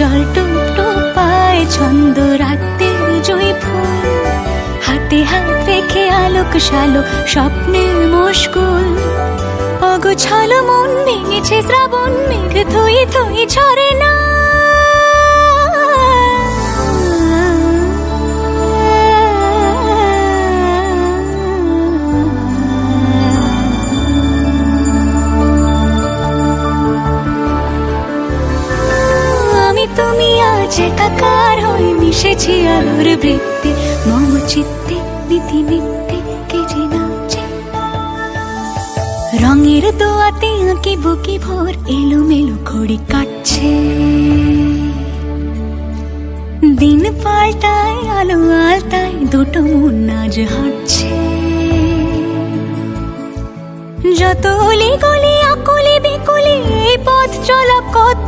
জল টুপ টুপ পায় ছন্দ রাতের জয় ফুল, হাতে হাত রেখে আলোক শালো স্বপ্নে মুশকুল। অগোছালো মন ভেঙেছে শ্রাবণ মেঘ থই থই ঝরে না। আমি তুমি আজ একাকার হয়ে মিশেছি আলোর বৃত্তে, মম চিত্তে নীতি নিত্যে কে যে নাচে। রঙের দোয়াতে আঁকি বুকি ভোর এলোমেলো ঘড়ি কাটছে। দিন পাল্টায় আলো আলতায় দুটো মন আজ হাঁটছে। যত অলি গলি আকুলি বিকুলি এই পথ চলা কত